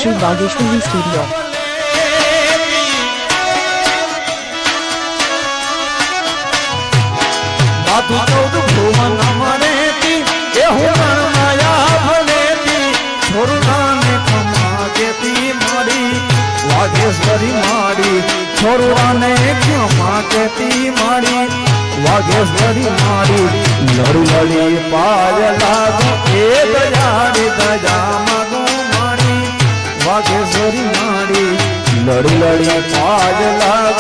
Shri Vageshwari Studio. Vageshwari માડી છોરવાને ક્ષમા કેતી માડી વાગેશ્વરી માડી લડી લડી પાર લાગો એક જાડી દજા માગો માડી વાગેશ્વરી માડી લડી લડી પાર લાગો